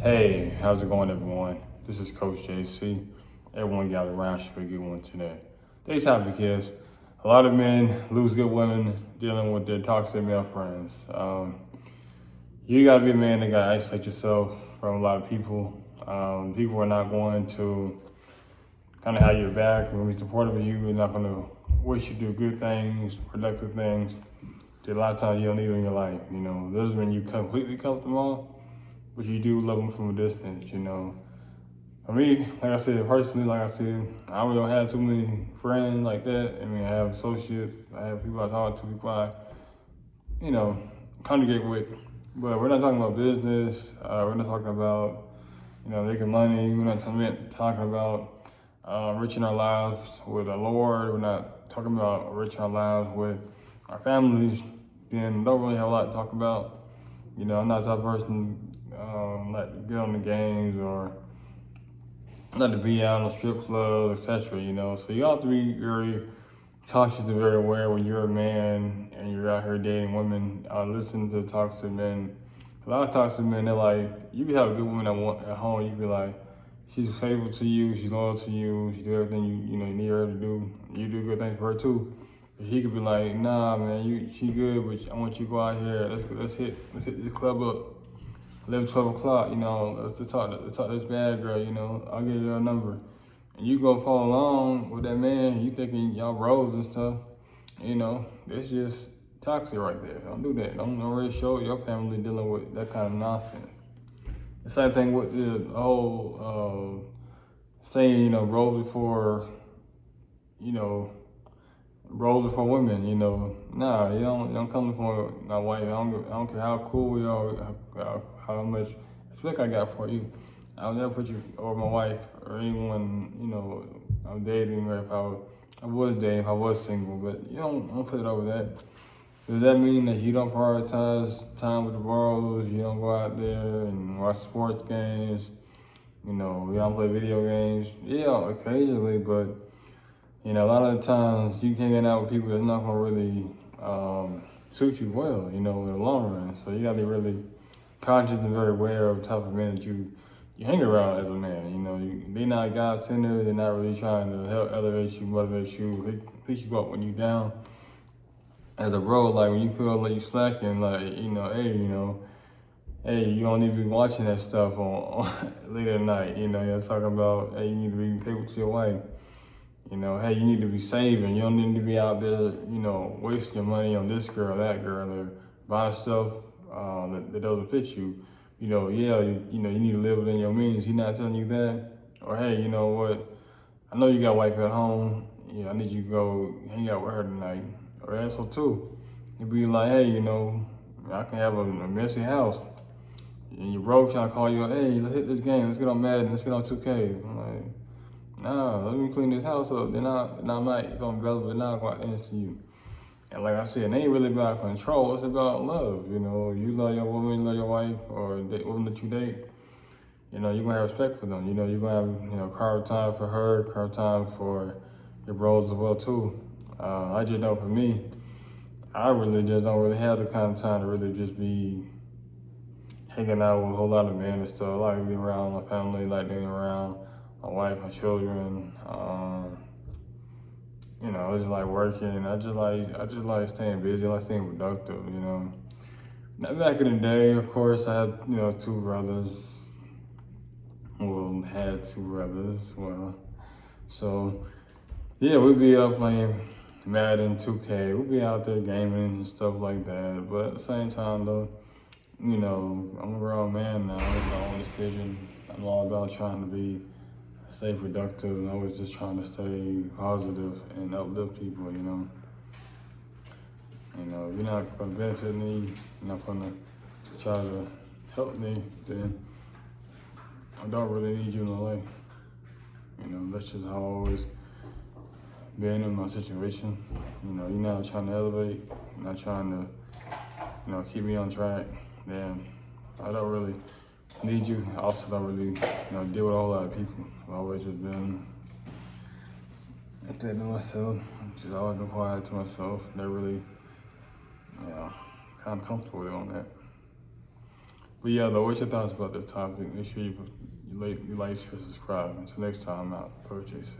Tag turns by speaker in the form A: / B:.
A: Hey, how's it going, everyone? This is Coach JC. Everyone gather around should be a good one today. Today's topic is a lot of men lose good women dealing with their toxic male friends. You gotta be a man that gotta isolate yourself from a lot of people. People are not going to kind of have your back and be supportive of you. They're not gonna wish you to do good things, productive things. A lot of times you don't need them in your life. Doesn't mean you completely cut them off, but you do love them from a distance. For me, like I said, personally, I don't really have too many friends like that. I mean, I have associates, I have people I talk to, people I, you know, congregate with. But we're not talking about business. We're not talking about, making money. We're not talking about enriching our lives with the Lord. We're not talking about enriching our lives with our families. Then don't really have a lot to talk about. I'm not the type of person like to get on the games or not to be out on strip clubs, etc. So you have to be very cautious and very aware when you're a man and you're out here dating women. Listen to toxic men. A lot of toxic men, they're like, you can have a good woman at home. You can be like, she's faithful to you, she's loyal to you, she do everything you need her to do. You do good things for her too. But he could be like, nah, man, she good, but I want you to go out here. Let's hit this club up. 11, 12 o'clock, let's talk to this bad girl, I'll give you her number. And you go follow along with that man, you thinking y'all bros and stuff, it's just toxic right there. Don't do that. Don't really show your family dealing with that kind of nonsense. The same thing with the whole saying, roles before, roles before women, Nah, you don't come for my wife. I don't care how cool we are, how much respect I got for you. I'll never put you over my wife or anyone, I'm dating, or if I was dating, if I was single, but you don't put it over that. Does that mean that you don't prioritize time with the bros? You don't go out there and watch sports games? You don't play video games? Yeah, occasionally, but a lot of the times you can hang out with people that's not gonna really suit you well, in the long run. So you gotta be really conscious and very aware of the type of men that you hang around as a man. They're not God-centered. They're not really trying to help elevate you, motivate you, pick you up when you're down. As a bro, like when you feel like you slacking, like hey, you don't need to be watching that stuff on late at night. You're talking about, hey, you need to be faithful to your wife. Hey, you need to be saving. You don't need to be out there, wasting your money on this girl, that girl, or buying stuff that doesn't fit you. Yeah, you need to live within your means. He's not telling you that. Or hey, you know what? I know you got a wife at home. Yeah, I need you to go hang out with her tonight. Or also too, you'd be like, hey, I can have a messy house. And your bro trying to call you, hey, let's hit this game. Let's get on Madden. Let's get on 2K. I'm like, nah, let me clean this house up. Then I might go relevant and I'll go out and to you. And like I said, it ain't really about control. It's about love. You love your woman, you love your wife, or the woman that you date. You're gonna have respect for them. You're gonna have, carve time for her, carve time for your bros as well too. I just know for me, I really just don't really have the kind of time to really just be hanging out with a whole lot of men and stuff. I like to be around my family, like being around my wife, my children. I just like working. I just like staying busy. I like staying productive. Now, back in the day, of course, I had two brothers. Well, had two brothers. Well, so yeah, we'd be up playing Madden, 2K. We'd be out there gaming and stuff like that. But at the same time, though, I'm a grown man now. It's my own decision. I'm all about trying to stay productive and always just trying to stay positive and uplift people, if you're not gonna benefit me, you're not gonna try to help me, then I don't really need you in my life. That's just how I always been in my situation. You're not trying to elevate, you're not trying to, keep me on track, then I don't really need you. I also don't really, deal with a whole lot of people. I've always just been at that to myself. Just always been quiet to myself. Never really, kind of comfortable with it on that. But yeah, though, what's your thoughts about this topic? Make sure you like, share, subscribe. Until next time, I'm out. Coach JC.